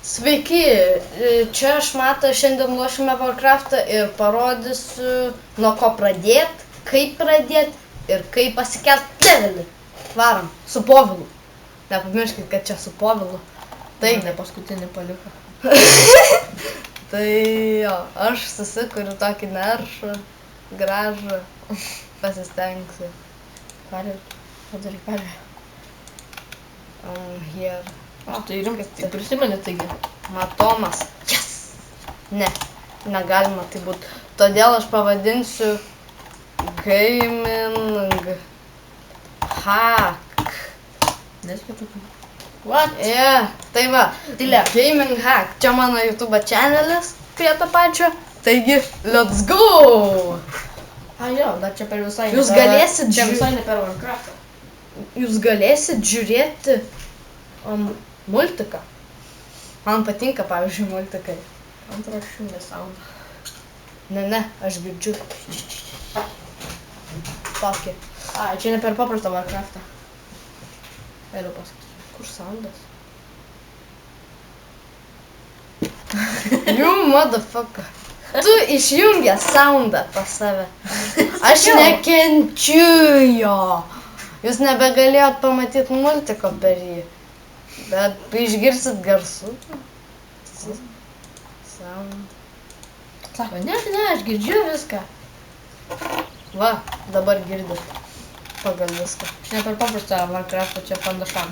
Sveiki, čia aš Mata, šiandien lošime Warcraftą ir parodysiu nuo ko pradėt, kaip pradėt ir kaip pasikelt levelį. Varom, su Povilu. Nepamirškit, kad čia su Povilu. Tai ne paskutinį paliko. Tai jo, aš susikuriu tokį naršą, gražą, pasistengsiu. Padaryk perį. Here. O, tai rimkas, tai prisimeni taigi. Matomas. Yes! Ne, negalima tai būt. Todėl aš pavadinsiu Gaming Hack. Neskaitu. What? Yeah, tai va, Gaming Hack. Čia mano YouTube channelis prie to pačio. Taigi, let's go! A jo, dar čia per visai. Jūs galėsit čia visai ne per Warcraftą. Jūs galėsit žiūrėti multiką. Man patinka, pavyzdžiui, multikai. Antras šunės sauda. Ne, aš girdžiu. Tokį. A, čia ne per paprastą Warcraftą. Vėliau pasakysiu. Kur soundas? You motherfucker. Tu išjungė soundą pas save. Aš nekenčiu jo. Jūs nebegalėjot pamatyti multiko per jį. Bet išgirsit garsų. Sound. Sako, ne, aš girdžiu viską. Va, dabar girdit. Pagal viską. Čia ne per paprastą Warcraftą, čia Pandashan.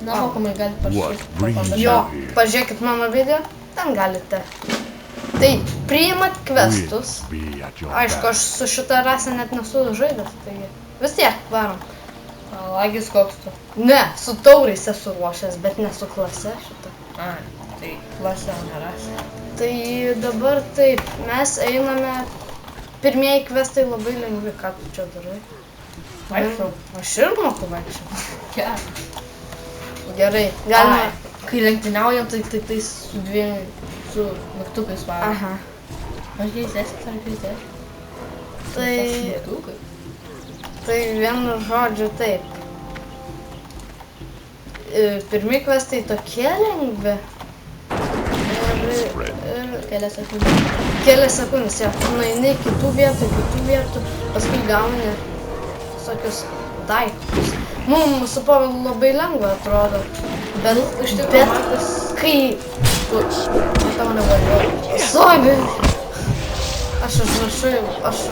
Na, mokamai galite pažiūrėti po Jo, Pandashan. pažiūrėkit mano video, ten galite. Tai priimat questus. Aišku, aš su šitą rasę net nesu žaidęs, taigi vis tiek varom. Lagis koks tu? Ne, su taurais esu ruošęs, bet ne su klase šitą. A, tai klasė, o ne rasė. Tai dabar taip, mes einame, pirmieji questai labai lengvi, ką tu čia darai? Vaikščiau. Aš ir moku vaikščiau. Gerai. Gerai, galima. Kai lenktyniaujam, tai su dviem, su mygtukais varom. Aha. Aš keistėsiu, ar keistėsiu? Tai, Mygtukai. tai vienu žodžiu taip. Pirmi questai tokie lengvi. Ir Kelias sekundės. kelias sekundės, jo. Nueini kitų vietų, paskui gauni visokius daiktus. Mums su Povilu labai lengva atrodo, bet kai... Tau nevažiuoju. Sobi! Aš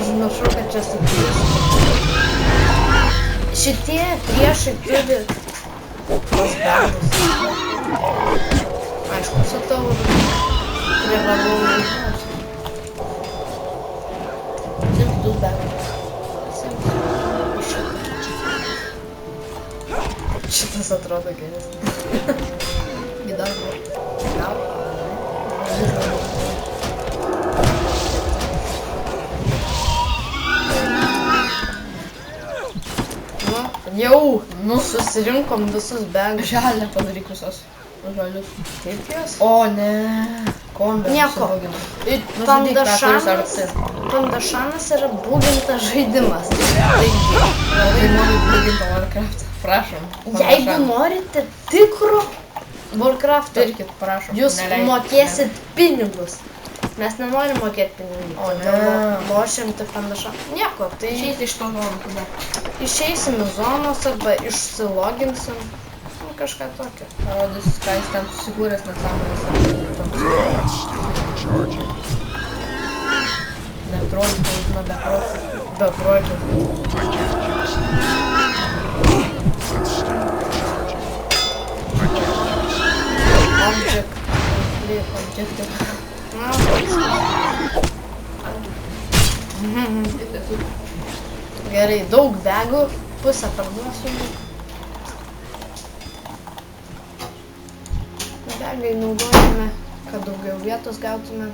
užmiršau, kad čia sakysiu. Šitie priešai turi tos begus. Aišku, su tauru privalau laimėti. Simp du begus. Šitas atrodo geresnis. Į darbą. Gal? Jau, susirinkom visus begus. Žalę padaryk visos. Žalius. Kaip jos? O, ne. Kombė. Nieko. Pandašanas yra būgintas žaidimas. Taigi, Labai noriu būginti Warcraftą. Prašom. jeigu norite tikro Warcraftą, Pirkit, prašom. jūs mokėsit pinigus. Mes nenorim mokėti pinigų. O, ne. Lošim tik Pandašaną. Nieko, tai Išeiti iš to zoną tada. išeisim į zonos arba išsiloginsim. Kažką tokio. Parodys, ką jis ten susikūręs nesąmonės. Netrolį, tai Be pročių. Objektai. Gerai, daug begų, pusę parduosiu. Begai naudojame, kad daugiau vietos gautume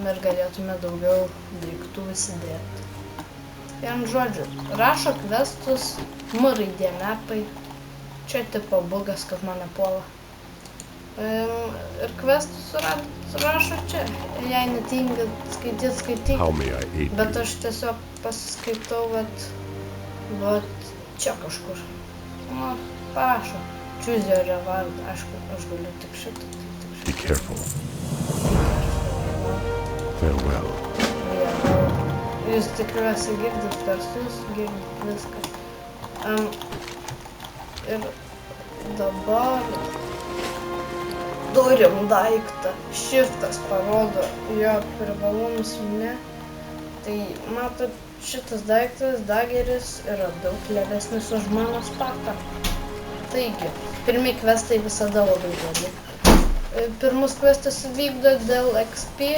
ir galėtume daugiau daiktų įsidėti. Vien žodžiu, rašo questus, raidė mapai. Čia tipo bugas, kad mane puola. Ir questus rašo čia. Jei netingi skaityt. Bet aš tiesiog pasiskaitau, vat čia kažkur. Parašo. Choose your reward. Aišku, aš galiu tik šitą. Be careful. Farewell. Jūs tikriausiai girdit garsus, girdit viską. Ir dabar turim daiktą. Shiftas parodo jo privalumus, ne? Tai matot, šitas daiktas, dageris, yra daug lėvesnis už mano spartą. Taigi, pirmi questai visada labai geri. Pirmus questus vykdo dėl XP,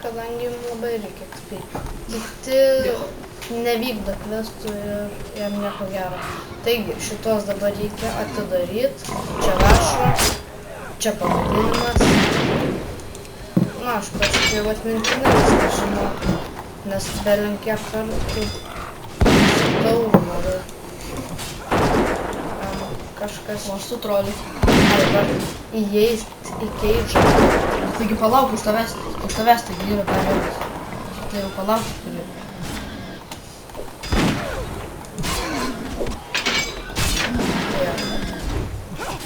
kadangi jums labai reikia XP. Kiti nevykdo questų ir jam nieko gero. Taigi, šitos dabar reikia atidaryti. Čia rašo, čia pavadinimas. Na, aš pasižiūrėjau atmintinai viską žinau, nes belenkiek kartų daugumą. Kažkas Su troliu. arba įeis į keidžą. Taigi palauk, už tavęs taigi yra perėjimas. Tai jau palauk turi.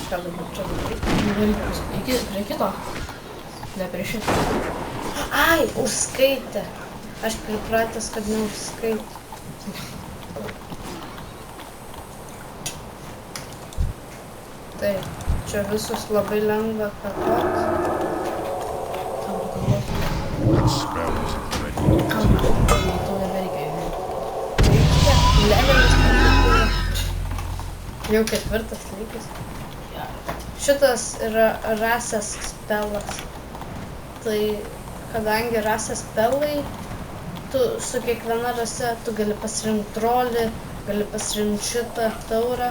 Ką dabar čia daryti? Prie kito. Ne prie šito. Ai, užskaitė. Aš pripratęs, kad neužskaitė. Tai, čia visus labai lengva kartot. What spell is it ready? Tau nebereikia jų. Reikia, levelis pasipūrė. Jau ketvirtas lygis. Šitas yra rasės spelas. Tai, kadangi rasės spelai, tu su kiekviena rase tu gali pasirinkti trolį, gali pasirinkti šitą taurą,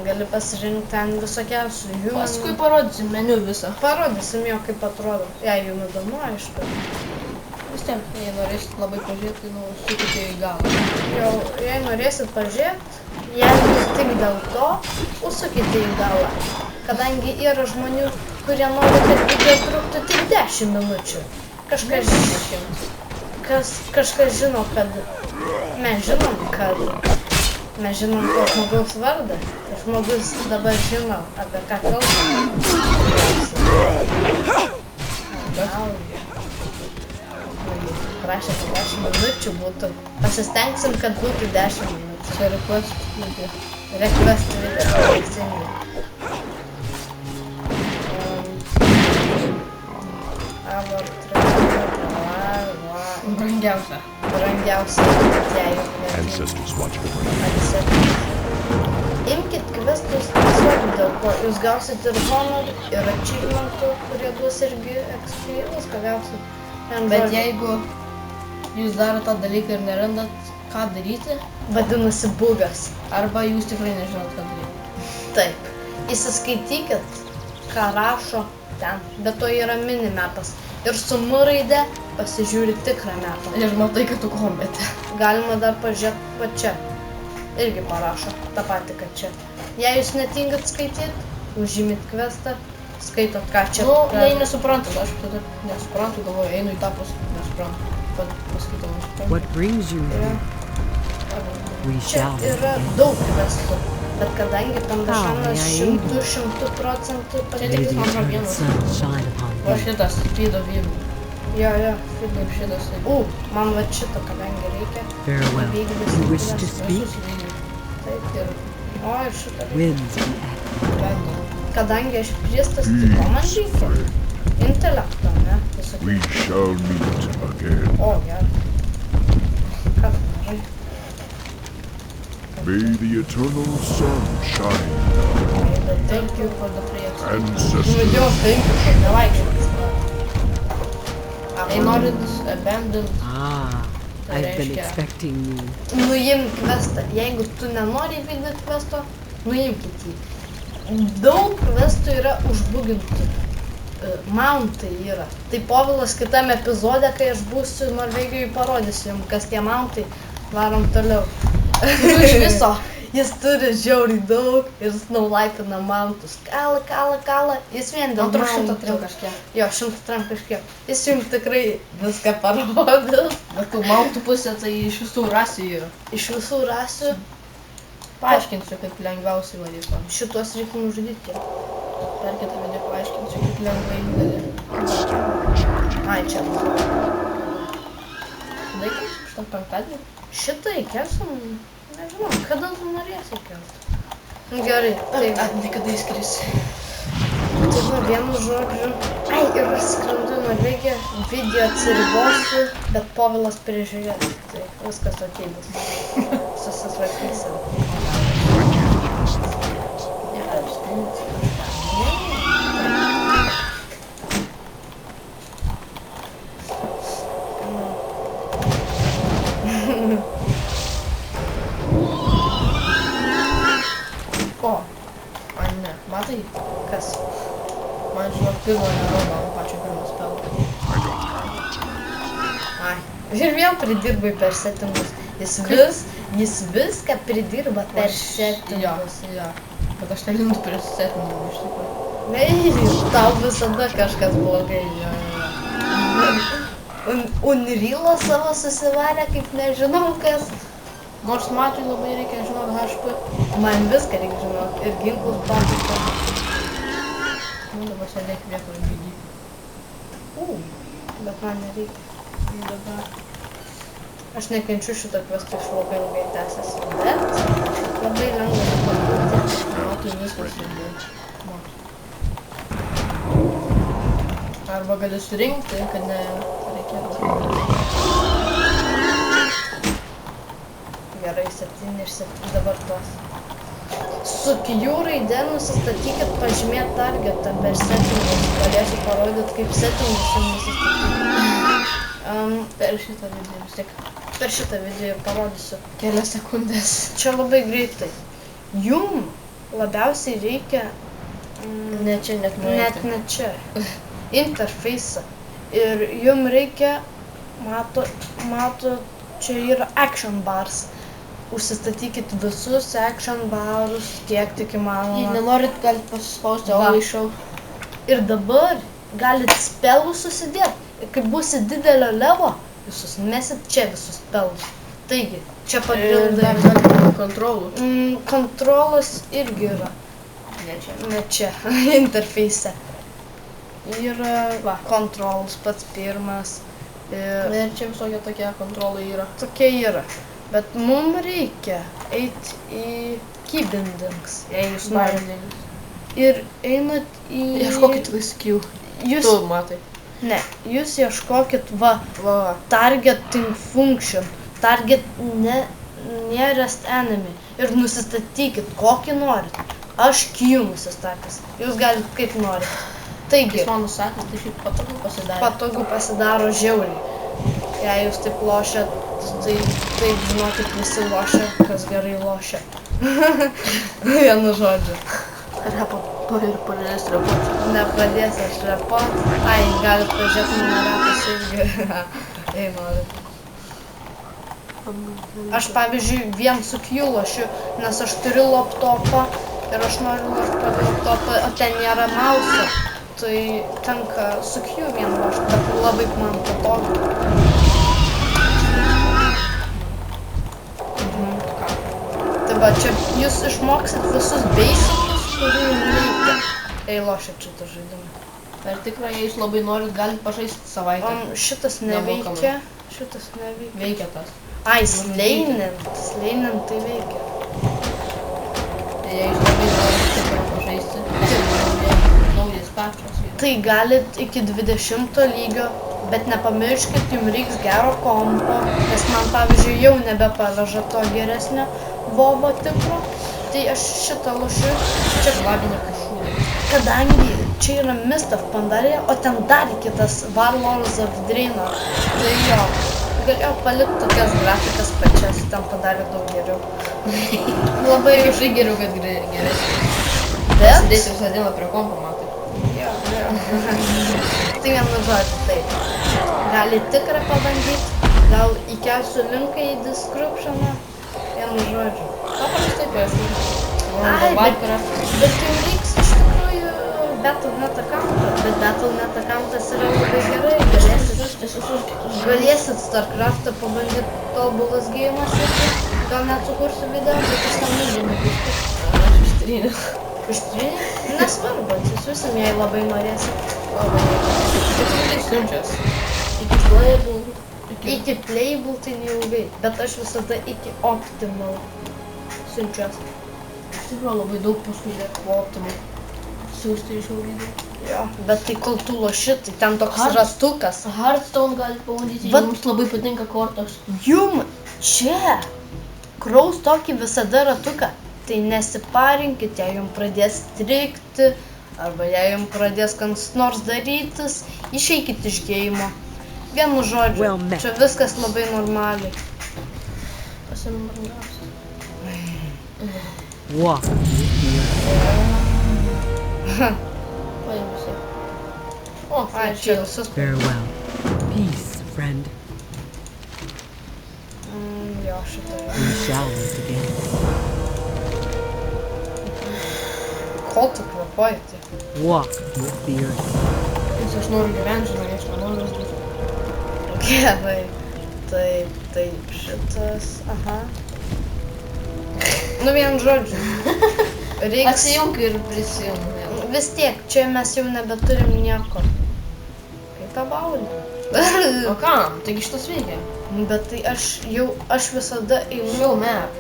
gali pasirinkti ten visokiausių humanų. Paskui parodysim meniu visą. Parodysim jo, kaip atrodo. Jei jums įdomu, aišku. Vis tiek, jei norėsit labai pažiūrėti, tai sukite į galą. Jau, jei norėsit pažiūrėti, jeigu jūs tik dėl to, užsukite į galą. Kadangi yra žmonių, kurie nori, kad video truktų tik 10 minučių. Kažkas žino, kad... Mes žinom to žmogaus vardą. Ir žmogus dabar žino, apie ką kalba. Prašė 10 minučių būtų. Pasistengsim, kad būtų 10 minučių. Čia request video. Request video, teisingai. Brangiausia. Brangiausia, jei Ancestors watch over you. Imkit questus, nesvarbu dėl ko. Jūs gausit ir honor, ir achievementų, kurie duos irgi XP, viską gausit. Bet jeigu jūs darot tą dalyką ir nerandat, ką daryti, vadinasi bugas. arba jūs tikrai nežinot, ką daryti. Taip. Įsiskaitykit, ką rašo ten. Bet to yra minimapas. Ir su M raide pasižiūri tikrą mapą. Ir matai, kad tu kombete. Galima dar pažiūrėti pačia. Irgi parašo tą patį, kad čia. Jei jūs netingat skaityti, užimit questą, skaitot ką čia. Nu, jei nesuprantat, aš tada nesuprantu, galvoju, einu į tą pusę, nesuprantu. Paskaitau, nesuprantu. What brings you here? We Čia shall. yra daug questų, bet kadangi Pandašanas Ai, 100% Čia tik man Let vienas. sun shine upon O you. šitas, speedo vyrų. Jo, Kaip šitas, tai man va šito, kadangi reikia. Farewell. Vykdysim You wish to questą. speak? visus vyrų. Taip, ir... O, ir šitą reikia. Winds be at Bendo. Kadangi aš priestas, tai ko man reikia? Intelekto, ne? Visokį. We shall meet again. O, gerai. Ką darai? May the eternal sun shine. Thank you for the prayers. Ancestors. Jo, taip, nevaikščiai. Jei norit abandon, Ah, I've been reiškia- expecting you. Nuimk questą. Jeigu tu nenori vykdyti questo, nuimkit jį. Daug questų yra užbugintų. Mountai yra. Tai Povilas kitam epizode, kai aš būsiu Norvegijoje, parodysiu jums, kas tie mountai. Varom toliau. iš viso. Jis turi žiauriai daug ir snaulapina mountus. Kala. Jis vien dėl Antro 103 mountų. kažkiek. Jo, 103 kažkiek. Jis jums tikrai viską parodys. Bet tų mautų pusė tai iš visų rasių yra. Iš visų rasių. Paaiškinsiu, kaip lengviausiai varyko. Šitos reikia nužudyti. Per kitą video paaiškinsiu, kaip lengvai gali. Ai, čia. Laikas, šitą penktadienį. Šitą įkelsim, nežinau, kada tu norėsi įkelti. Gerai, tai Kada įskrisi. va, vienu žodžiu. Ai, ir aš skrendu į Norvegiją, video atsiribosiu, bet Povilas prižiūrės. Tai viskas okei bus. Susitvarkysim. Ne, aš sprinsiu. O, ai ne, matai, Kas? man žinok pirmo nerodo, pačio pirmo spelo. Ai. Ir vėl pridirbai per settingus. Jis viską pridirba per settingus. Jo. Bet aš nelindu prie settingų iš tikrųjų. Ei, tau visada kažkas blogai. Unrealą savo susivarė, kaip nežinau kas. Nors matui labai reikia žinot HP. Man viską reikia žinot. Ir ginklus patikti. Nu, dabar sėdėk vietoje bėgy. Bet man nereikia. Dabar. Aš nekenčiu šitą kvestą iš labai ilgai tęsiasi. Bet labai lengva padaryti. Matui viskas sėdėti. Arba gali surinkti, kad ne reikėtų. Gerai, 7 iš 7 dabar tuos. Su Q raide nusistatykit pažymėt targetą per settingus. Galėsiu parodyti, kaip settingus nusistatyti. Per šitą video vis tiek. Per šitą video parodysiu. Kelias sekundės. Čia labai greitai. Jum labiausiai reikia Ne čia, net net ne čia. Interface'ą. Ir jum reikia, mato, čia yra action bars. Užsistatykit visus action barus, kiek tik Jei įmanoma. nenorit, galite pasispausti Va. All-Show. Ir dabar galit spelus susidėti. Ir kai būsit didelio levo, jūs susimesit čia visus spelus. Taigi, čia Ir pagrindai. dar galite kontrolų. Kontrolas irgi yra. Ne čia. Ne čia, interface. Yra kontrolas pats pirmas. Ir Ir čia visokie tokie kontrolai yra. tokie yra. Bet mums reikia eiti į kybindings, jei jūs norite. Bindings. Ir einat į... Ieškokit viskių. Jūs... Tu matai. Ne, jūs ieškokit va, Va. targeting function. Target nearest enemy. Ir nusistatykit, kokį norit. Aš Q nusistatęs. Jūs galit kaip norit. Taigi, Jis man nusakė, tai šiaip patogu pasidarė. patogu pasidaro žiauriai. Jei jūs taip lošiat, tai taip žinokit visi lošia, kas gerai lošia. Vienu žodžiu. Repo ir pradės repuoti. Nepradės aš repot. Ai, galit pažiūrėti mano repas irgi. Jei norit. Aš pavyzdžiui vien su Q lošiu, nes aš turiu laptopą ir aš noriu lošti per laptopą, o ten nėra mauso. Tai tenka su Q vien lošti, bet labai man patogu. Tai va, čia jūs išmoksit visus basicus, kurių jums reikia. Jei lošit šitą žaidimą. Per tikrą, jei jūs labai norit, galite pažaisti savaitę. Šitas neveikia. Šitas neveikia. Veikia tas. Ai, sleinint tai veikia. Jei jūs labai norit tikrą pažaisti, naujas patchas. Tai galit iki 20 lygio, bet nepamirškit, jums reiks gero kompo, nes man pavyzdžiui jau nebepaveža to geresnio vovo tikro. Tai aš šitą lošiu, čia Labinė kažkūrė. kadangi čia yra Mist of Pandaria, o ten dar kitas Warlords of Draenor. Tai jo, galėjau palikti tokias grafikas pačias, ten padarė daug geriau. Labai Aš geriau, kad geresnė. bet... Sėdėsiu visą dieną prie kompo, matai. Jo. Tai vienu žodžiu, taip. Gali tikrą pabandyti, gal įkelsiu linką į descriptioną. Vienu žodžiu. Paprastai prieš. Ai, bet jau reiks iš tikrųjų Battle.net accountą, bet Battle.net accountas yra labai gerai, galėsit StarCraft'ą pabandyti, tobulas gėjimas irgi, gal net sukursiu video, bet aš tam nežinau. Aš ištryniu. Ištrynė? Nesvarbu, atsisiusim, jei labai norėsit. Tik tai siunčias. Iki playable tai neilgai, bet aš visada iki optimal siunčiuos. Iš tikrųjų labai daug paskui liek po optimal. Siūsti iš jau video. Jo, bet tai kol tu loši, tai ten toks rastukas. Hearthstone gali pavadyti, Vat- jums labai patinka kortos. Jum čia kraus tokį visada ratuką. Tai nesiparinkit, jei jums pradės strigti, arba jei jums pradės kas nors darytis, išeikit iš gėjimo. Vienu žodžiu, Well met. čia viskas labai normaliai. Pasinumaringiausias. Walk with the earth. Paėmusi. O, Ai, čia visus. Farewell. Peace, friend. Jo, šitą. We shall meet again. Ko tu kvepuoji? Walk with the earth. Nes aš noriu gyventi, žinai, aš nenoriu viskas. Gerai. Taip, šitas. Aha. Nu vien žodžiu. Reiks. Atsijunk ir prisijunk. Vis tiek, čia mes jau nebeturim nieko. Kaip tą baudį. O kam? Taigi šitas veikia. Bet tai aš visada einu. Show map.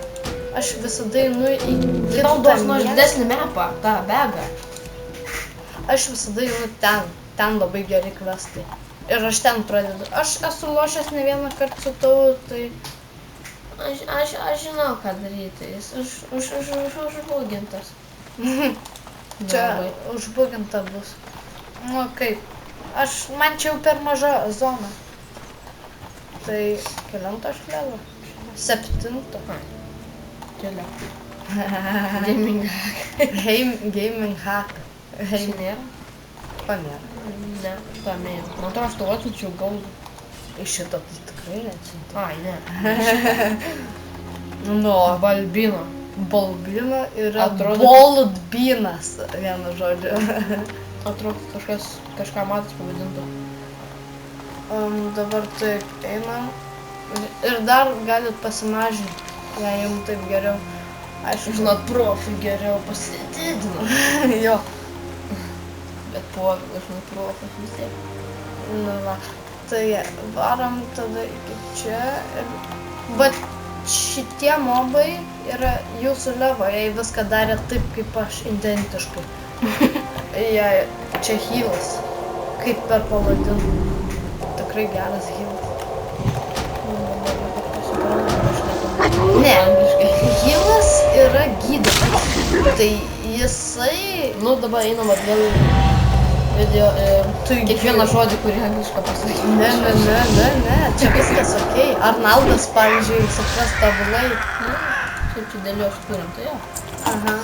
Aš visada einu į Tau duos nors didesnį mapą, tą begą. Aš visada einu ten. Ten labai geri questai. Ir aš ten pradedu. Aš esu lošęs ne vieną kartą su tau, tai... Aš žinau, ką daryti. Jis užbugintas. Čia užbuginta bus. Nu kaip. Man čia jau per maža zona. Tai kelintą aš level? 7. Keliau. Gaming hack. Gaming hack. Čia nėra? Ko nėra? Ne, tam nėra. Man atrodo, aš tau atsiunčiau gaudų. Iš šito tai tikrai neatsiunti. Ai, ne. Nu, Balbino. balbina yra Atrodo- boldbinas, vienu žodžiu. Atrodo, kažką matas pavadintų. Dabar taip einam. Ir dar galit pasimažinti, jei jums taip geriau. Aišku, Žinot, profį geriau pasididinu. jo. Bet povilas, žinot, profas vis tiek. Nu va. Tai varom tada iki čia. Bet šitie mobai yra jūsų levo, jei viską darė taip, kaip aš, identiškai. Jei čia healas, kaip per paladinų. Tikrai geras healas. Ne, healas yra gydymas. Tai jisai... Nu, dabar einam atgal video ir kiekvieną žodį, kurį anglišką pasakyti. Ne, čia viskas okei. Arnaldas, pavyzdžiui, supras tobulai. Šiaip čia dėl jo aš turim, tai jo. Aha.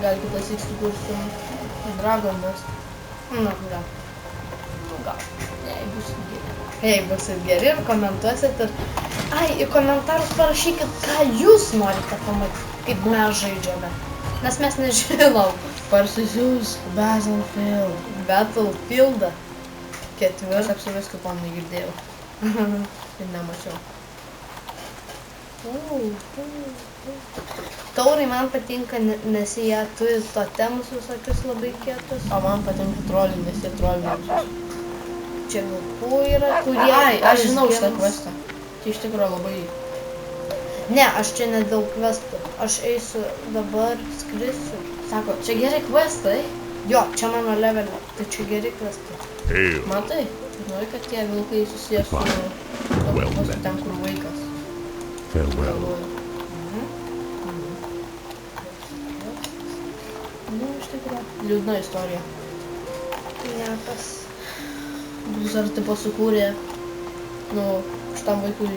Gal kitas įsikursim Dragon Nest. Nu, gal. Gal. Jei bus geri. Jei busit geri ir komentuosit ir... Ai, į komentarus parašykit, ką jūs norite pamatyti, kaip mes žaidžiame. Nes mes nežinom. Parsisiūs Battlefield. Battlefieldą. Aš Ketvirtą. apsiviską pan negirdėjau. Ir nemačiau. Taurai man patinka, nes jie turi totemus visokius labai kietus. O man patinka trolling, nes jie trolling visus. Čia vilkų yra, kurie... Ai, aš žinau šitą questą. Tai iš tikrųjų labai... Ne, aš čia ne dėl questų. Aš eisiu dabar, skrisiu. Sako, čia geri questai. Jo, čia mano levelio, tai čia geri questai. Hail. Matai, žinai, kad tie vilkai susijęs su... Well su met. ten, kur vaikas. Farewell. galvoja. Nu, iš tikrųjų. Liūdna istorija. Niekas. Blizzard tipo sukūrė, nu, šitam vaikui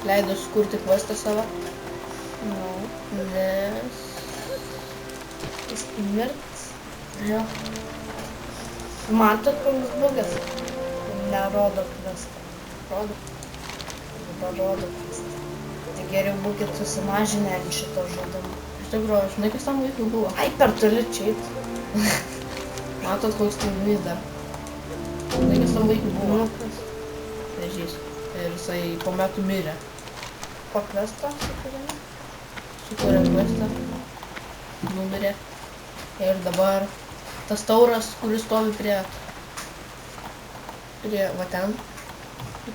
leido sukurti questą savo, Nu, nes... jis mirts. Jo. Matot, koks bugas? Nerodo questą. Rodo. Dabar rodo questą. Tai geriau būkit susimažinę ant šito žaidimo. Iš tikrųjų, žinai, kas tam vaikui buvo? Ai, per toli čia eit. Matot, koks tinginys dar. Taigi tam vaikui buvo Nu, kas? vėžys. Ir jisai po metų mirė. Pakvesta, sakykime. Sukūrė questą. Numirė. Ir dabar tas tauras, kuris stovi prie va ten.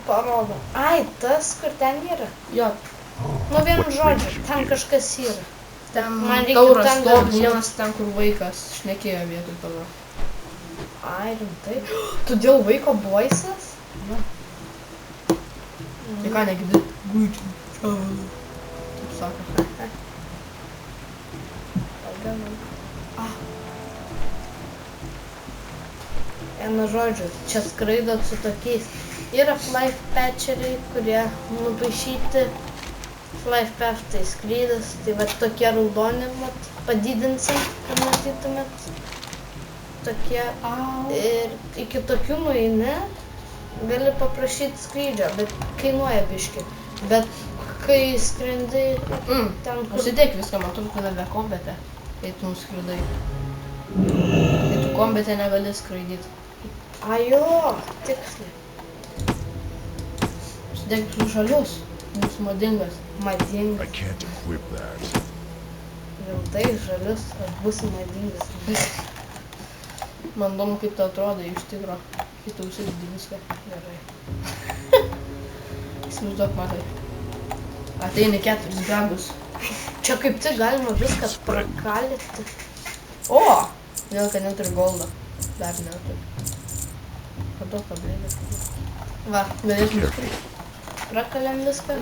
Parodo. Ai, tas, kur ten yra? Jo, Nu, vienu žodžiu, ten kažkas yra. ten Man reikia tauras ten stovi būt. vienas ten, kur vaikas šnekėjo vietoj tavo. Ai, rimtai. Tu dėl vaiko boisas? Tai ką negidi? Gūdžiu. Taip sako. Vienu žodžiu, čia skraidot su tokiais. Yra flight patcheriai, kurie nupaišyti flight path, tai skrydis. Tai va tokie raudoni, mat, padidinsim, kad matytumėt. Tokie. Ir iki tokių nueini, gali paprašyti skrydžio, bet kainuoja biški. Bet kai skrendi ten, kur... Užsidėk viską, matau, kad nebe kombete, kai tu nuskridai. Kai tu kombete negali skraidyti. Ajo, tiksliai. Užsidėk visus žalius, bus madingas. I Madingas. can't equip that. Rimtai žalius, aš būsiu madingas. Man įdomu, kaip tu atrodai iš tikro, kai tu užsidedi viską. Gerai. Įsivaizduok, matai. Ateini 4 grabus. Čia kaip tik galima viską prakalyti. O! Vėl, kad neturi goldo. Dar neturi. Kada pablėdė? Va, Galėtum Careful. prakalėm viską.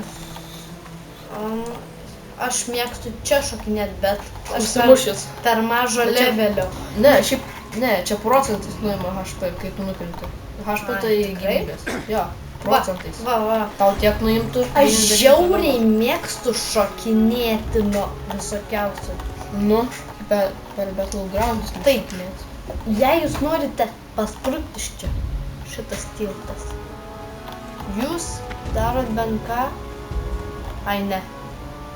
Aš mėgstu čia šokinėti, bet aš Užsimušęs. per mažo Bet čia- levelio. Ne, šiaip, ne, čia procentais nuima HP, kai tu nukrenti. HP Ai, tai tikrai? gyvybės. Jo, procentais. Va. Tau tiek nuimtų. Aš 90 žiauriai mėgstu šokinėti nuo visokiausių. Nu, per Battlegrounds. Taip. Jei jūs norite pasprukti iš čia, šitas tiltas, jūs darot bent ką. Ai ne,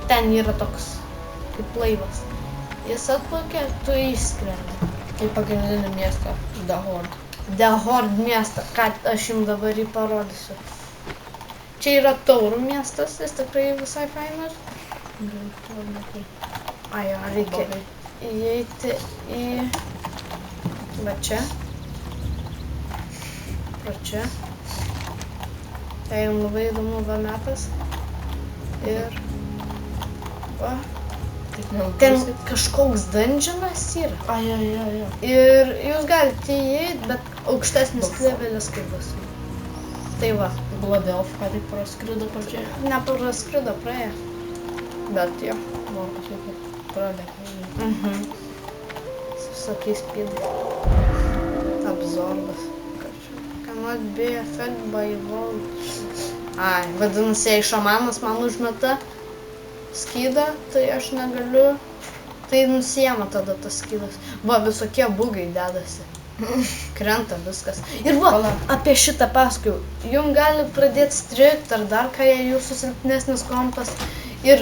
ten yra toks kaip laivas. Jis atplaukia, tu išskrendi. Į pagrindinį miestą, The Horde. The Horde miestą, ką aš jums dabar jį parodysiu. Čia yra taurų miestas, jis tikrai visai fainas. Ai, jo, reikia įeiti į... Va čia. Va čia. Tai jums labai įdomu va metas. Ir... Va. Ten kažkoks dungeonas yra. Ai. Ir jūs galite įeiti, bet aukštesnis levelis kaip bus. Tai va. Blood Elf, ką tik praskrido pačiai. Nepraskrido, praėjo. Bet jo. Man pasakė, pradėk. Su visokiais pėdai. Absorbas. Cannot be affected by voltage. Ai, vadinasi, jei šamanas man užmeta skydą, tai aš negaliu. Tai nusiema tada tas skydas. Va, visokie bugai dedasi. Krenta viskas. Ir va, apie šitą pasakoju. Jums gali pradėti strigt ar dar ką, jei jūsų silpnesnis kompas. Ir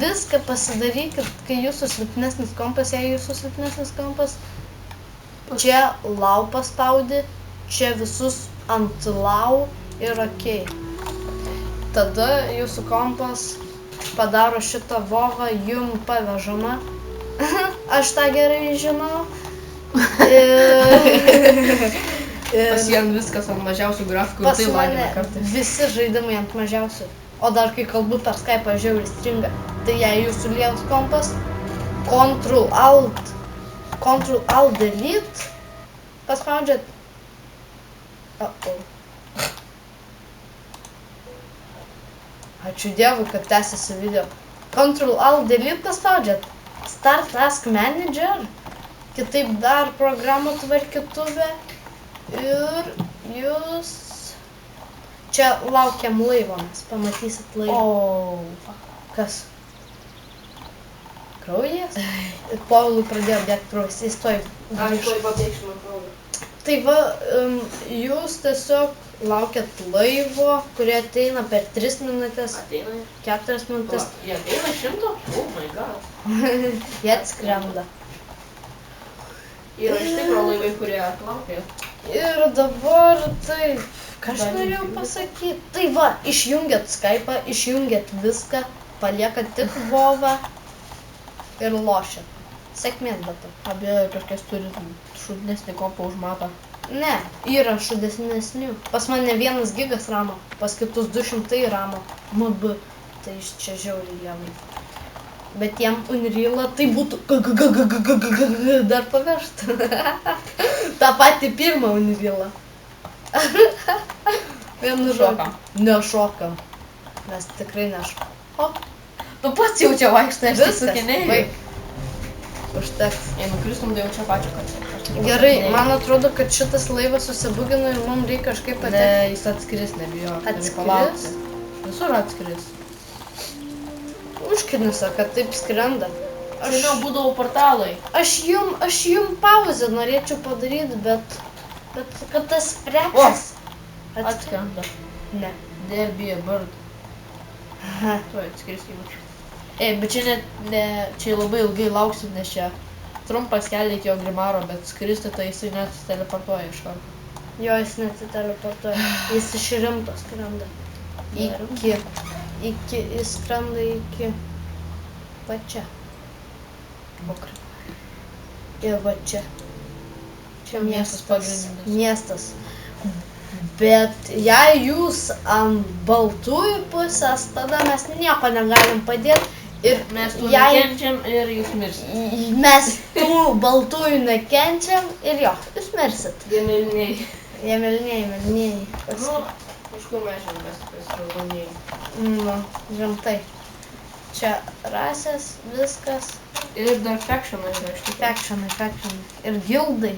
viską pasidarykit, kai jūsų silpnesnis kompas, jei jūsų silpnesnis kompas. Čia lau paspaudi, čia visus ant lau ir okei. Tada jūsų kompas padaro šitą vovą jum pavežama. Aš tą gerai žinau. Pas jį ant viskas ant mažiausių grafikų ir Pas tai mane lagina kartais. visi žaidimai ant mažiausių. O dar kai kalbu per Skype'ą žiauriai stringa. Tai jei jūsų lietas kompas, Ctrl-Alt Delete paspaudžiat. Ačiū Dievui, kad tęsiasi video. Ctrl-Alt Delete paspaudžiat. Start Task Manager. Kitaip dar programų tvarkytuvė. Ir jūs... Čia laukiam laivo, mes pamatysit laivą. Kas? Kraujas? Povilui pradėjo bėgti kraujas, jis toj pabėgsiu nuo kraujo. Tai va, jūs tiesiog laukiat laivo, kurie ateina per 3 minutės, Ateina. 4 minutės. Jie ateina 100? Oh my god. Jie atskrenda. Yra iš tikro laivai, kurie plaukė. Ir dabar tai, ką aš Galim norėjau pildyti. pasakyti, tai va, išjungiat Skype'ą, išjungiat viską, paliekat tik Vovą ir lošiat. Sėkmės data. Abie kažkas turi šudnesnį kompą už matą. Ne, yra šudesnesnių. Pas mane 1 gigas ramo, pas kitus 200 ramo. MB, tai iš čia žiauriai jam. Bet jam Unreal'ą tai būtų dar pavežt. Ta pati pirmą Unreal'ą. Vienu žodžiu. Nešokam. Mes tikrai nešokam. O, Tu pats jau čia vaikštai, aš tik viskas, sukinėjau. baig. Užteks. Jei nukristum, tai jau čia pačio, kad Gerai, man atrodo, kad šitas laivas susibugino ir mums reikia kažkaip Ne, patekti. jis atskris, nebijok. turi Atskris? palaukti. Visur atskris. Užknisa, kad taip skrenda. Seniau būdavo portalai. Aš jum pauzę norėčiau padaryti, bet kad tas prekas Atskrenda. Ne. There be a bird. Aha. Tuoj atskris jaučiu. Bet čia čia labai ilgai lauksim, nes čia trumpas kelias iki Ogrimaro, bet skristi tai jisai net teleportuoja iš karto. Jo, jis nesiteleportuoja. Jis iš rimto skrenda. Jis skrenda iki va čia. Ir va čia. Čia miestas pagrindinis. Miestas. Bet jei jūs ant baltųjų pusės, tada mes nieko negalim padėti. Ir Mes tų jei nekenčiam ir jūs mirsit. mes tų baltųjų nekenčiam ir jo, jūs mirsit. Jie mėlyniai. Jie mėlyniai. Iš kur mes žinome, mes raudonieji. Nu, rimtai. Čia rasės, viskas. Ir dar factionai yra iš tikrųjų. Factionai. Ir gildai.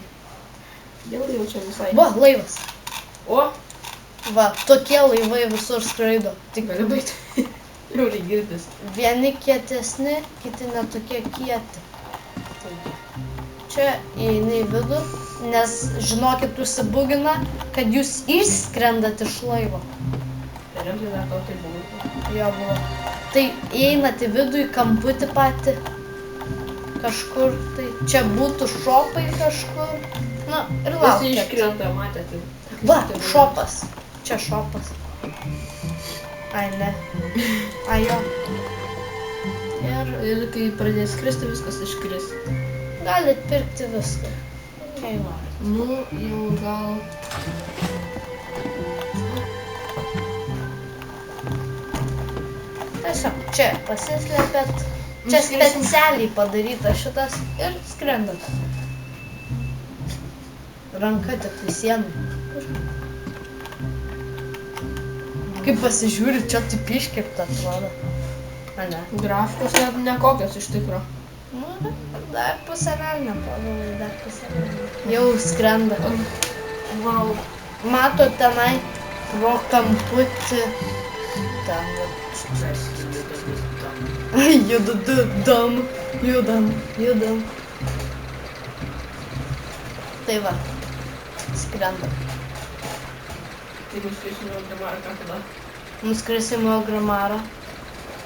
Jau čia visai. Va, laivas. O, Va, tokie laivai visur skraido. Tik gali baigti. Jau girdis. vieni kietesni, kiti netokie kieti. Taigi, čia įeini į vidų, nes žinokit, užsibugina, kad jūs išskrendat iš laivo. Rimtai dar to tai buvo. Jo buvo. Tai įeinat į vidų, į kamputį patį. Kažkur tai. Čia būtų šopai kažkur. Na, ir Visi laukiat. iškrenta, matėte. Va, šopas. Čia šopas. Ai, ne. Ai, jo. Ir kai pradės skristi, viskas iškris. Galit pirkti viską. Jei norit. Nu, jau gal... Tiesiog čia pasislėpėt. Čia Nuskrisim. specialiai padaryta šitas ir skrendat. Ranka tik tai sienai. Kaip pasižiūri, čia taip iškirpta atrodo. A ne? Grafikos net nekokios iš tikro. Nu, dar pusę velnio, pavojai, dar pusę velnio. Jau skrenda. Wow. Mato tenai pro kamputį. Ten, va. Judam. Tai va, skrenda. Tai nuskrisime Ogrimarą ką tada. Nuskrisim į Ogrimarą.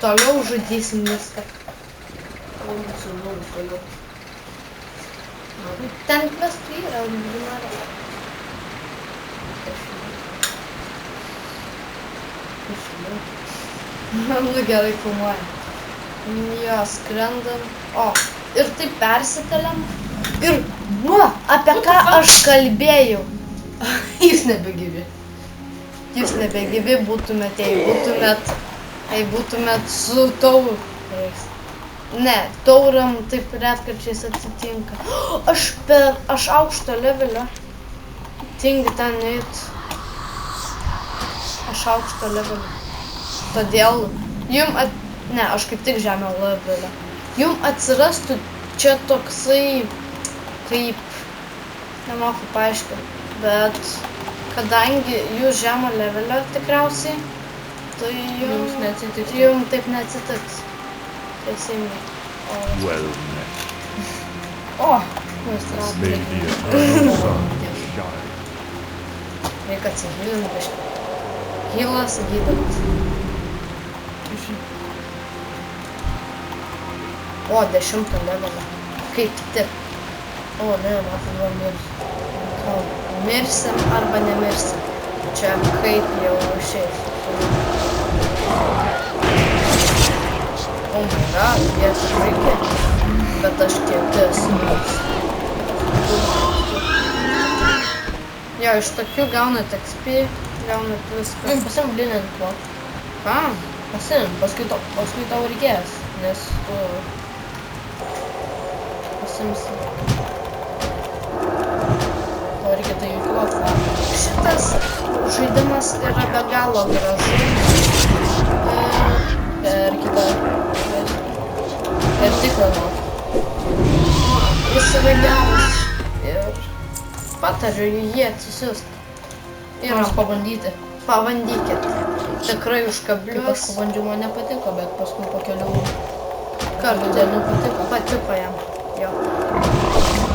Toliau žudysim viską. O, mūsų nulų toliau. Ten kvestų yra Ogrimarą. Nu gerai filmuojam. Jo, skrendam. O, ir taip persiteliam. Ir, va, apie ką aš kalbėjau. Jūs nebegyvi. Jūs nebegyvi būtumėt, jei būtumėt su taurais. Ne, tauram taip retkarčiais atsitinka. Aš aukšto levelio. Tingiu ten eit. Aš aukšto levelio. Todėl ne, aš kaip tik žemio levelio. Jum atsirastų čia toksai, kaip, nemoku paaiškinti, bet kadangi jūs žemo levelio tikriausiai, tai Jums neatsitiks. jum taip neatsitiks. Teisingai. Well met. O, jūs traukia. May the eternal sun shine. Reikia atsigilinti biškį. Hilas gydamas. O, 10 levelio. Kaip tik. O, ne, man tai buvo mirs. Mirsim arba nemirsim. Čia kaip jau išeis. Oh my god, yes, reikia. Bet aš kietis. Jo, iš tokių gaunat XP, gaunat viską. Pasim blinint tuo. Kam? Pasim, paskui tau reikės, nes tu pasimsi. Tau reikia tai įklot. Šitas žaidimas yra be galo gražus. Per kitą. Per tikrą nors. Jis yra geras ir patariu jį atsisiųsti. Ir Nors pabandyti. pabandykit. Tikrai Kaip aš užkabliuos. pabandžiau, man nepatiko, bet paskui po kelių Kartų dienų patiko. patiko jam. Jo.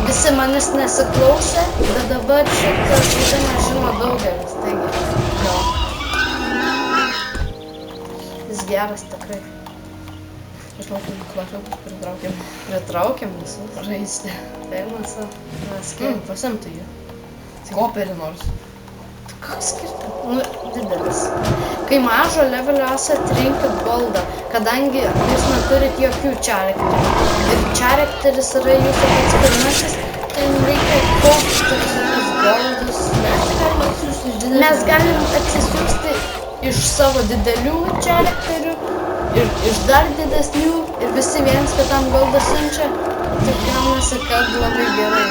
Visi manis nesiklausė, bet dabar šitą žaidimą žino daugelis. Taigi, jo. Jis geras tikrai. Aš laukiu klasiokus pritraukiam. Pritraukiam visus. Žaisti. Tai mes, mes kaip. Pasimtų jį. Koperį nors. Koks skirtas? Nu, didelis. Kai mažo levelio esat, rinkit goldą, kadangi jūs neturit jokių charakterių. Ir charakteris yra jūsų pats pirmasis, tai jums reikia kaupti visokius goldus. Mes galim atsisiųsti iš savo didelių charakterių ir iš dar didesnių ir visi viens kitam goldą siunčia. Tai gaunasi, kad labai gerai.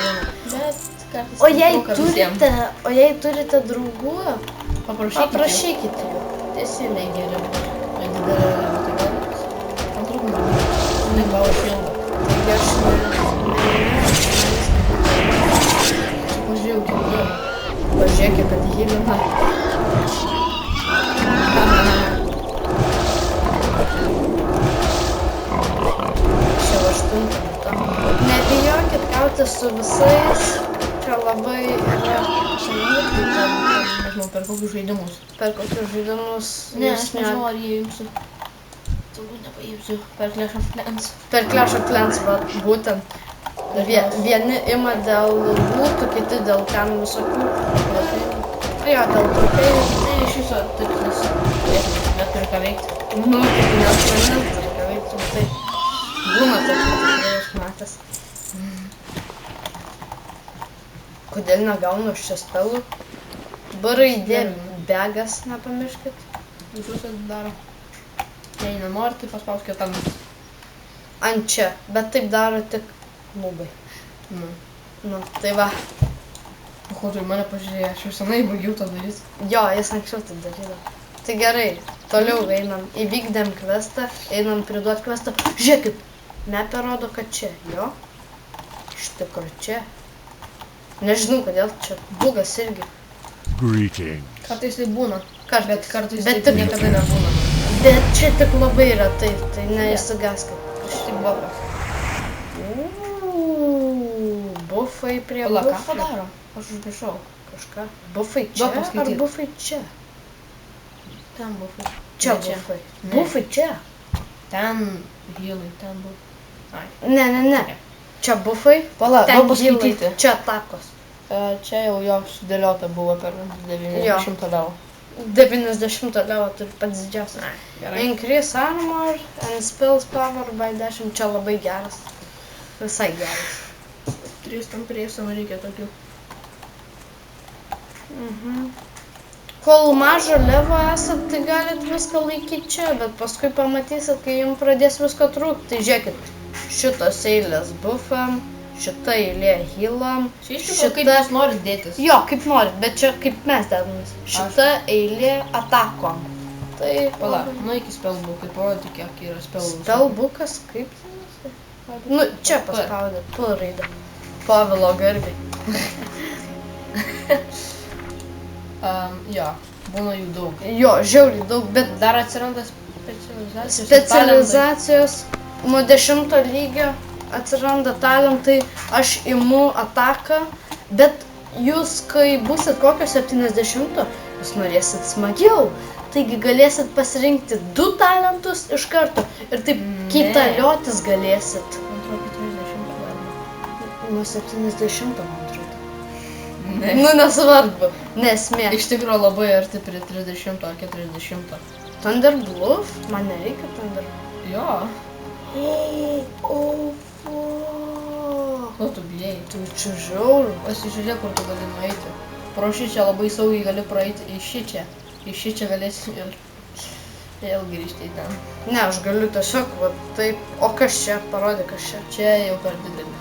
Bet kartais O jei turite draugų, paprašykite jų. Tiesiai geriau. Tai didelė tai gal. Antrų lengvau šildą. Taigi aš Pažiūrėjau, kiek buvo. pažiūrėkit, kad hilina. Čia 8 vieta. Nebijokit kautis su visais. Čia labai yra Nežinau, per kokius žaidimus. per kokius žaidimus. Ne, jūs aš nežinau, ar jie imsiu. Turbūt nepaimsiu. Per Clash of Clans. Per Clash of Clans, va, būtent. Vieni ima dėl lūtų, kiti dėl ten visokių. Jo, dėl trofėjų. Tai iš viso tikslas. Neturiu ką veikti. Nu, kaip net manim turi ką veikti, tai būna taip, kad aš matęs. Kodėl negaunu iš čia spelų? B raidė, begas, nepamirškit. Visus atidaro. Jei nenori, tai paspauskit ant. Ant čia, bet taip daro tik nubai. Nu, tai va. Ko tu į mane pažiūrėjai, aš jau senai baigiau tą daryti. Jo, jis anksčiau tai darydavo. Tai gerai, toliau einam. Įvykdėm kvestą, einam priduot kvestą. Žiūrėkit, neparodo, kad čia, jo. Iš tikro čia. Nežinau, kodėl čia bugas irgi. Greetings. Kartais tai būna. Bet kartais Bet tai tik- niekada nebūna. Bet čia tik labai retai, tai neišsigaskit. Aš tik bofas. Bufai prie Pala, ką bufų. padaro? Aš užmiršau. Kažką. Bufai čia Duok ar paskaityt. bufai čia? Ten bufai. Čia Ne, čia. bufai. Ne. Bufai čia. Ten healai, ten bufai. Ai. Ne. Čia bufai. Pala, Ten duok paskaityti. healai, čia atakos. Čia jau jo sudėliota buvo per 90 levų. 90 levo turi pats didžiausias. Gerai. Increase armor and spells power by 10. Čia labai geras. Visai geras. 3 tamprės, man reikia tokių. Kol mažo levo esat, tai galit viską laikyti čia, bet paskui pamatysit, kai jums pradės visko trūkti. Tai žiūrėkit, šitos eilės buffam, šita eilė healam, Šiaip kaip jūs norit dėtis. Jo, kaip norit, bet čia kaip mes dedamės. Šita eilė atakom. Tai Pala, nu iki spellbook, kaip parodyti, kiek yra spellbook. Spellbookas, kaip tai? Nu, čia paspaudė, P raidę. Pavilo garbiai. Jo, būna jų daug. Jo, žiauriai daug, bet Dar atsiranda specializacijos. specializacijos nuo 10 lygio atsiranda talentai, aš imu ataką, bet jūs, kai būsit kokio 70, jūs norėsit smagiau. Taigi galėsit pasirinkti 2 talentus iš karto ir taip kaitaliotis galėsit. Man atrodo, 30 galima. nuo 70, man atrodo. Ne. Nu, nesvarbu, nesmė. Iš tikrųjų labai arti prie 30 ar 40. Thunder Bluff? Man nereikia Thunder Bluff. Jo. Ko tu bijai? Tai čia žiauru. Pasižiūrėk, kur tu gali nueiti. Pro šičia labai saugiai gali praeiti į šičia. Į šičia galėsi ir vėl grįžti į ten. Ne, aš galiu tiesiog, va, taip. O kas čia? Parodė, kas čia. Čia jau per didelį.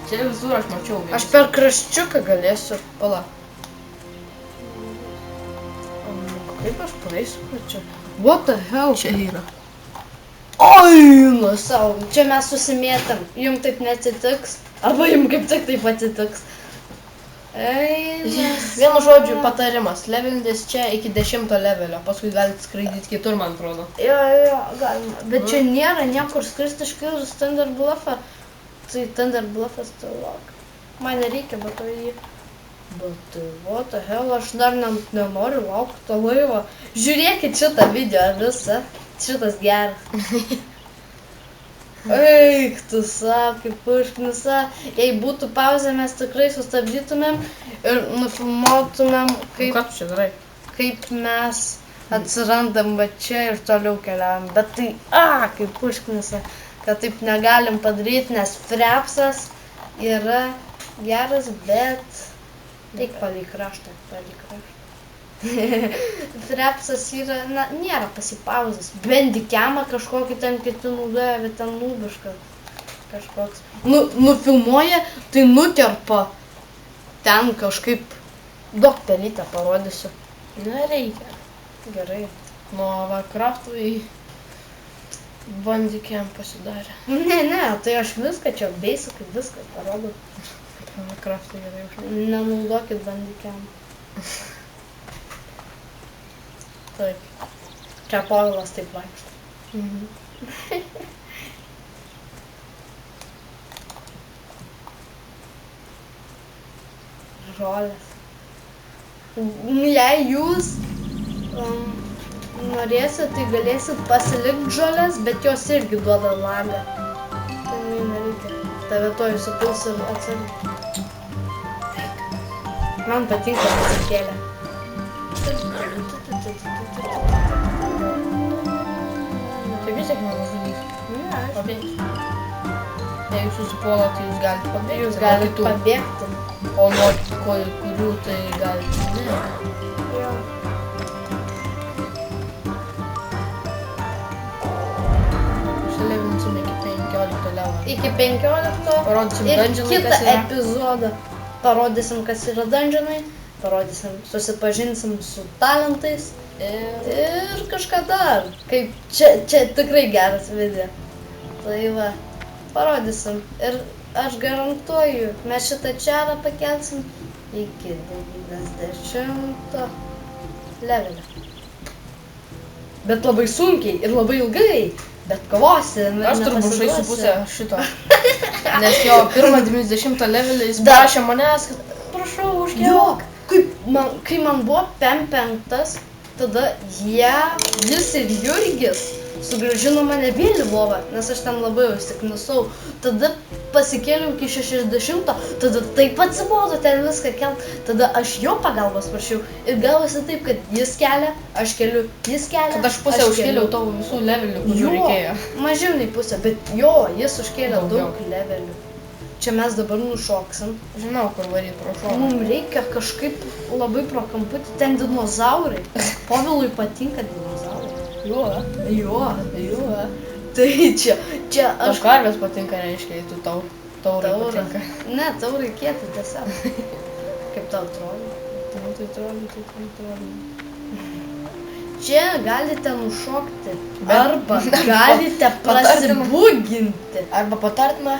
Čia visur aš mačiau. Aš per kraščiuką galėsiu. Pala. Kaip aš praeisiu čia? What the hell? Čia yra. Oi, nu savo, čia mes susimėtam. Jum taip neatsitiks. Arba jum kaip tik taip atsitiks. Vienu žodžiu patarimas. Levelintis čia iki 10 levelio. Paskui galite skraidyti kitur, man atrodo. Jo, galima. Bet čia nėra niekur skristi iškilus Thunder Bluffą. Tai Thunder Bluffas tai lok. Man nereikia, bet to jį. Bet what the hell, aš dar nenoriu laukti to laivo. Žiūrėkit šitą video visą. Šitas geras. Eik, tu savo, kaip užknisa. Jei būtų pauzė, mes tikrai sustabdytumėm ir nufilmuotumėm, Ką tu čia darai? kaip mes atsirandam va čia ir toliau keliavam. Bet tai, kaip užknisa, kad taip negalim padaryti, nes Frepsas yra geras, bet... Eik palei kraštą. Frepsas yra, nėra pasipauzęs. Bandicamą kažkokį ten kiti naudoja, bet ten nubiškas kažkoks. Nufilmuoja, tai nukerpa. Ten kažkaip daug pelytę parodysiu. Nereikia. Gerai. Nuo Warcraftų į Bandicam pasidarė. Ne, tai aš viską čia basic, viską parodau. Warcraftų gerai už. Nenaudokit Bandicam. Taip. Čia Povilas taip vaikšto. Žolės. Jei jūs norėsit, tai galėsit pasilikti žolės, bet jos irgi duoda lagą. Tai nereikia. Tave to įsipuls ir atsargiai. Man patinka muzikėlė. Tai vis tiek nevažudys. Ne, aš Pabėgti. Jei jūs susipuola, tai jūs galite pabėgti. Jūs galite pabėgti. O nuo kurių tai galite ne. Jo. Sulevinsime iki 15 levelio. Iki 15 Parodysim ir dungeonai, kitą kas yra. epizodą parodysim, kas yra dungeonai, parodysim, susipažinsim su talentais ir kažką dar. Kaip čia tikrai geras video. Tai va, parodysim ir aš garantuoju, mes šitą čarą pakelsim iki 90 levelio. Bet labai sunkiai ir labai ilgai. Bet kovosim. Aš turbūt žaisiu pusę šito. Nes jo pirmą 90 levelį jis Dar- prašė manęs, kad prašau užkelk. Jo, kai man buvo PEM5, tada jis ir Jurgis sugrąžino mane vėl į lovą, nes aš ten labai užsiknisau. Tada pasikėliau iki 60, tada taip atsibodo ten viską kelt, tada aš jo pagalbos prašiau. Ir gavosi taip, kad jis kelia, aš keliu, jis kelia. Kad aš pusę užkėliau tavo visų levelių, kurių reikėjo. Mažiau nei pusę, bet jo, jis užkėlė Daugiau. daug levelių. Čia mes dabar nušoksim. Žinau, kur varyti pro šoną. Mums reikia kažkaip labai pro kamputį, ten dinozaurai. Povilui patinka dinozaurai. Jo. Tai čia Tau aš... karvės patinka, reiškia, jei tu tau taurai Taurą. patinka. Ne, tau reikėtų tiesiog. Kaip tau atrodo? Nu, tai troli. Čia galite nušokti. Bet- Arba galite Patartina. prasibuginti. Arba patartina?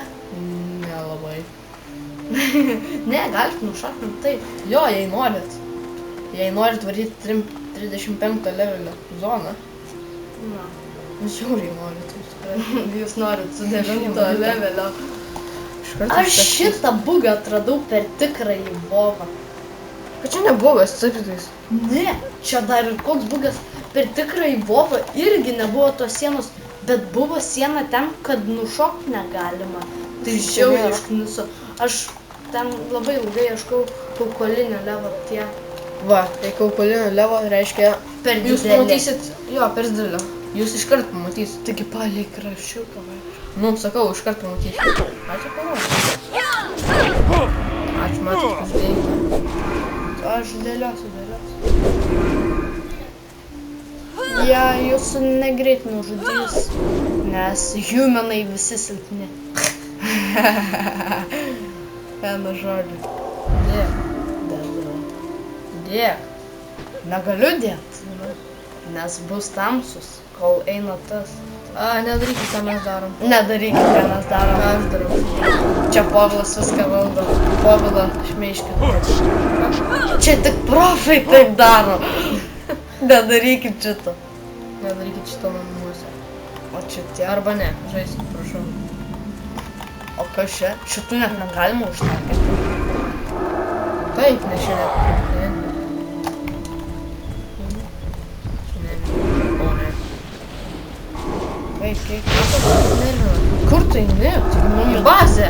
Nelabai. Ne, galite nušokti taip. Jo, jei norit. Jei norit varyti 35 levelio zoną, Na. žiauriai norit. Jūs norit su 9 Žinoma, levelio. Iškart Aš šitą bugą atradau per tikrąjį Vovą. Kad čia nebuvo, tais. Ne, čia dar ir koks bugas. Per tikrąjį Vovą irgi nebuvo tos sienos, bet buvo siena ten, kad nušokti negalima. Tai žiauriai iškniso. Aš ten labai ilgai ieškau kaukolinio levo tie. Va, tai kaukolinio levo reiškia... Per Jūs didelė. pamatysit... Jo, per didelio. Jūs iškart pamatysit. Taigi palik rašiuką, va. Nu, sakau, iškart pamatysit. Ačiū, parodžiu. Ačiū, Matas, uždėjai. Aš dėliosiu. Jie jūsų negreit nužudys, nes humanai visi silpni. Vienu žodžiu. Dėk. Dėk. Negaliu dėt, nes bus tamsus, kol eina tas. Nedarykit, ką mes darom. Nedarykit, ką mes darom. Ką aš darau? Čia Povilas viską valdo. Povilą šmeižkit. Čia tik profai taip daro. Nedarykit šito. Nedarykit šito namuose. O čia tie. Arba ne, žaiskit, prašau. O kas čia? Šitų net negalima užtakyti. Taip, ne šiandien. Kaip? Kur tu eini? Taigi mum Į bazę.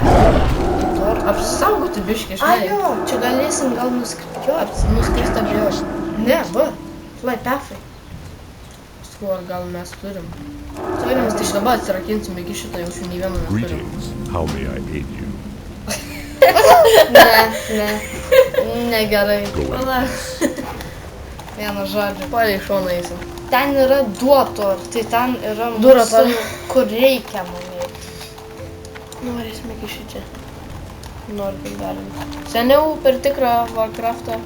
Apsisaugoti biškį, A jo, čia galėsim gal nuskript. Nuskristi abejau. Ne, va. Fly pathai. Sakau, ar gal mes turim? Turim, Mes tai dabar atsirakinsim iki šito jaučiu nei vieno neturim. Greetings. How may I aid you? Negerai. Go in. Vieną žodžių. Palei šoną eisim. Ten yra duotor, tai ten yra Duotor. mūsų, kur reikia manai. Norėsim iki šičia. Noriu tai galim. Seniau per tikrą Warcraftą,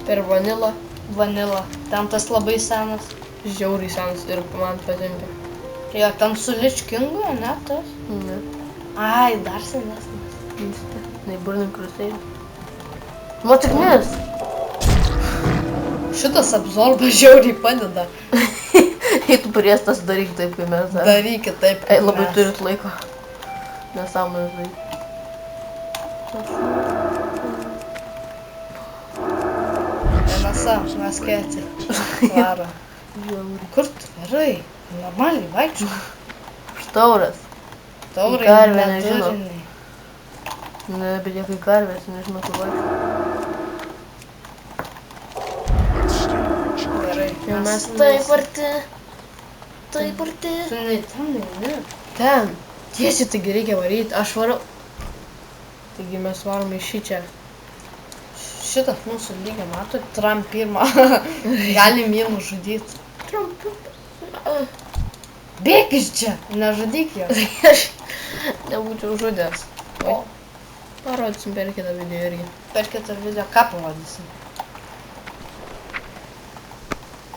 per vanilą. Vanila. Ten tas labai senas. Žiauriai senas ir man patinka. Jo, ten su Lich Kingu, ne tas? Ne. Ai, dar senesnis. Nei Burning Crusade. Matiknis! Šitas absorbas žiauriai padeda. Jei tu priestas daryk taip, kaip mes darome. Darykit taip, kaip Labai mes. turit laiko. Nesąmonės daryti. Vienasa, mes kėti. Varo. Kur tu varai? Normaliai vaikščiu. Štauras. Taurai Karvė nežino. neduriniai. Ne, bet jie kai karvės, nežinau, kaip vaikščiu. Gerai. Jau mes taip arti. Taip arti. Tu ne ten, ne. Ten. Tiesiai taigi reikia varyti. Aš varau. Taigi mes varom iš šičia. Šitas mūsų lygio, matot, Trump pirmą. Galim jį nužudyti. Trump. Bėk iš čia, nežudyk jo. Aš nebūčiau žudęs. O. Parodysim per kitą video irgi. Per kitą video ką pavadysim?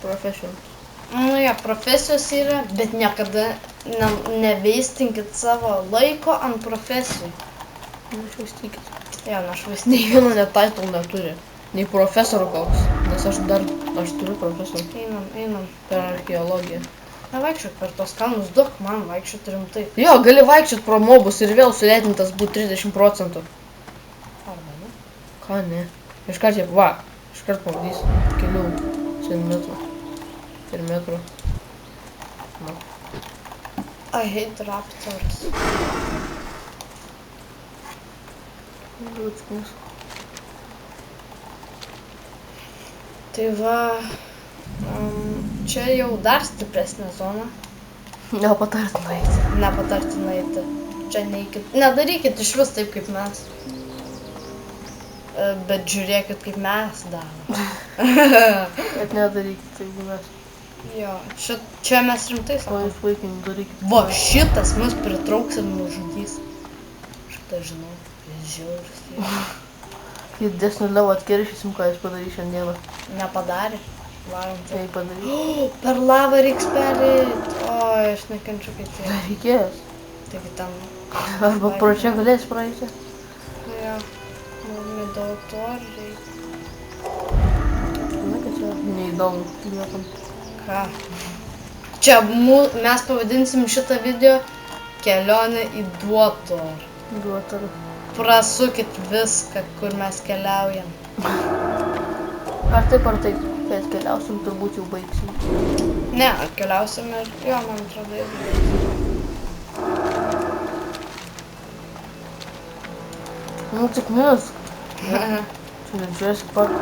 Profession. Nu jo, profesijos yra, bet niekada neveistinkit savo laiko ant profesijų. Nešvaistykit. Jo, našvaistykit. Nei vieno net title neturi. Nei profesorių koks. Nes aš turiu profesorių. Einam. Per archeologiją. Nevaikščiok per tos kalnus, duok man vaikščiot rimtai. Jo, gali vaikščiot pro mobus ir vėl sulėtintas būt 30%. Arba ne? Ką ne? Iškart jie, va. Iškart pamatys. Kelių centimetrų. Ir metrų. I hate raptors. Liutskus. Tai va, čia jau dar stipresnė zona. Nepatartina eiti. Nepatartina eiti. Čia neikit. Nedarykit iš vis taip kaip mes. Bet žiūrėkit kaip mes darom. Bet nedarykit, jeigu mes. Jo, čia mes rimtai O sakom. jūs vaikai nedarykit. Va, šitas mus pritrauks ir nužudys. Šitą žinau. Jis žiaurus. Kai didesnio levo atkeršysim, ką jis padarys šiandieną. Nepadarė. Varom tai. Tai padarys. Per lavą reiks pereit. Oi, aš nekenčiu kaip tai. Reikės. Taigi ten. Arba pro čia galės praeiti. Jo. Mums daug to reikia. Na, kad čia neįdomu. Niekam. Ką? Čia mes pavadinsim šitą video kelionę į Duotor. Duotarų. Prasukit viską, kur mes keliaujam. Ar taip, kai atkeliausim, turbūt jau baigsim. Ne, atkeliausim ir jo, man atrodo, irgi. Nu, tik mesk. Čia ne Jurassic Park.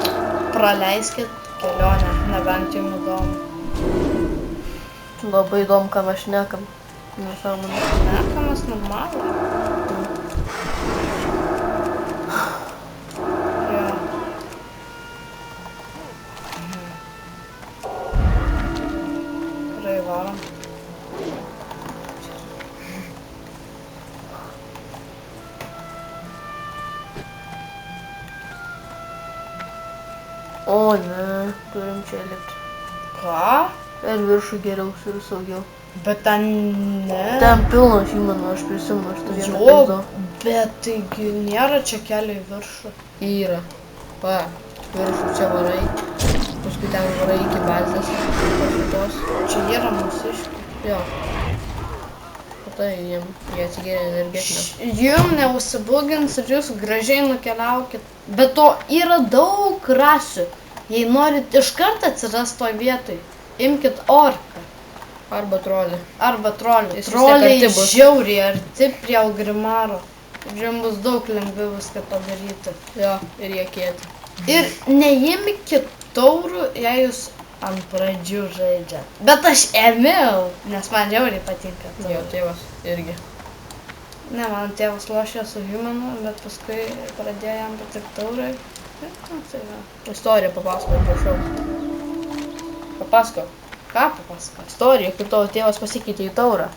Praleiskit kelionę, nebent jums įdomu. Labai įdomu, ką mes šnekam. Nesąmonė. Nekamas normalu. Jo. Gerai, varom. O ne, turim čia lipti. Ką? Ir viršų geriau ir saugiau. Bet ten ne. Ten pilnas įmanų, aš prisimenu, aš tą vieną Jo, vaizdą. bet taigi nėra čia kelio į viršų. Yra. Va, viršų čia varai. Paskui ten varai iki bazės. Šitos. Čia yra mūsiškiai. Jo. O tai jie atsigėrė energetinio. Jum neužsibūgins ir jūs gražiai nukeliaukit. Bet to yra daug rasių. Jei norit iš karto atsirast toj vietoj, imkit orką. Arba trolį. Arba trolį. Jis vis tiek Troliai arti bus. žiauriai arti prie Algrimaro. Jums bus daug lengviau viską padaryti. Jo, ir jie kieti. Ir neimkit taurų, jei jūs ant pradžių žaidžiat. Bet aš ėmiau, nes man žiauriai patinka. Jo, tėvas irgi. Ne, mano tėvas lošė su Humanu, bet paskui pradėjo jam patikti taurai. Ir tai va. Istoriją papasakok, prašau. Papasakok. Ką papasakot? Istorija, kaip tavo tėvas pasikeitė į taurą.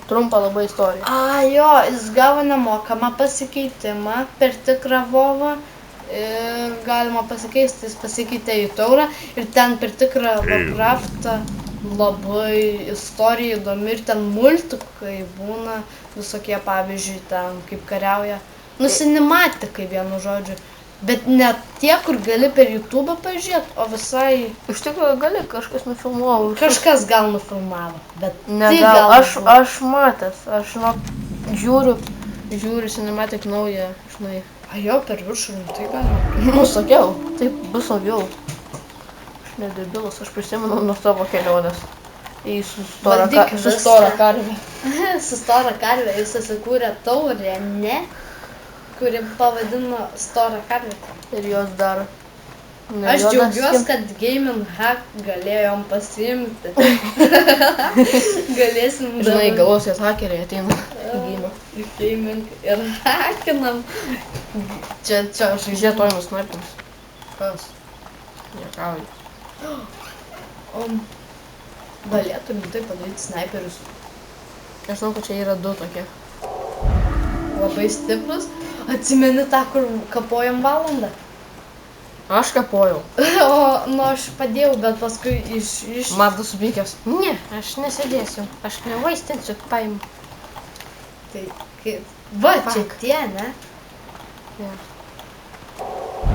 Trumpa labai istorija. A, jo, jis gavo nemokamą pasikeitimą per tikrą vovą ir galima pasikeisti, jis pasikeitė į taurą ir ten per tikrą Lovecraftą labai istorija įdomi ir ten multikai būna visokie, pavyzdžiui, ten kaip kariauja. Nu, cinematikai vienu žodžiu. Bet ne tie, kur gali per YouTube pažiūrėti, o visai Iš tikrųjų gali, kažkas nufilmuoja. kažkas gal nufilmavo, bet Ne, tai gal, buvo. aš matęs, aš žiūriu cinematic naują, žinai. A jo, per viršų, tai galima. Nu, sakiau, taip bus saugiau. Aš nedebilas, aš prisimenu nuo savo kelionės. Į su stora Valdyk viską. karvė. Su stora karvė jis susikūrė taurę, ne? Kuri pavadino Storą karvę. Ir jos dar. Ne, Aš juodas džiaugiuosi, skin- kad Gaming Hack galėjom pasiimti. Galėsim Žinai, galvosies hakeriai ateina į gynimą. Gaming ir hackinam. Čia aš Žiūrėt, toj nusnarkins. Kas? Niekauju. Galėtum tai padaryti snaiperius. Aš žinau, kad čia yra du tokie. Labai stiprus. Atsimeni tą, kur kapojam valandą? Aš kapojau. O, nu aš padėjau, bet paskui iš... Mardas supykęs. Ne, aš nesėdėsiu. Aš nevaistinsiu, paimu. Tai kaip... Va, čia tie, ne? Ja.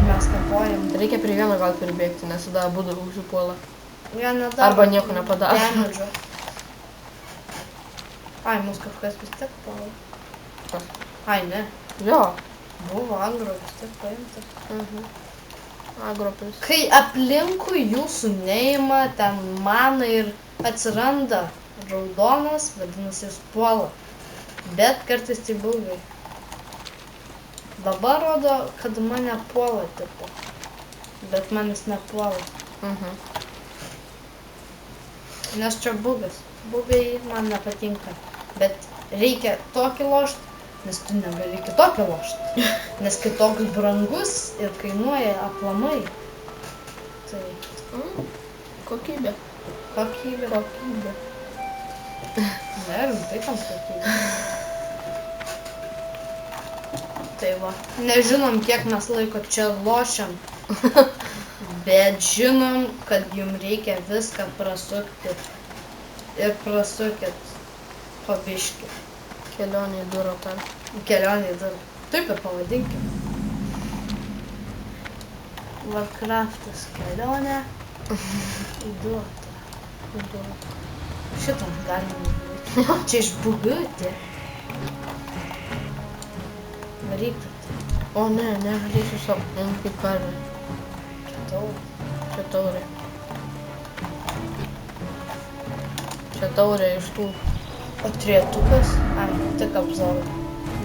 Mes kapojam. Reikia prie vieno gal pribėgti, nes tada abudu užsipuola. Vieną daro. Arba nieko nepadaro. Damage. Ai, mus kažkas vis tiek puola. Kas? Ai, ne. Jo. Buvo agro vis tiek paimta. Agropis. Kai aplinkui jūsų neima, ten mana ir atsiranda raudonas, vadinasi jis puola. Bet kartais tai blogai. Dabar rodo, kad mane puola tipo. Bet manis nepuola. Nes čia bugas. Bugai man nepatinka. Bet reikia tokį lošti, nes tu negali kitokį lošti. Nes kitoks brangus ir kainuoja aplamai. Tai Kokybė. kokybė. Kokybė. Ne, rimtai tam kokybė. Tai va. Nežinom, kiek mes laiko čia lošiam. Bet žinom, kad jums reikia viską prasukti. Ir prasukit po biškį. Kelionė į durą ten. Kelionė į durą. Taip ir pavadinkim. Warcraftas kelionė į durą. Šitą galima daryti. Čia išbugyti. Varyk. O ne, nežadysiu savo. Jums kaip karvė. Čia taurė. Čia taurė iš tų. O trietukas? Ai, tik apzorą.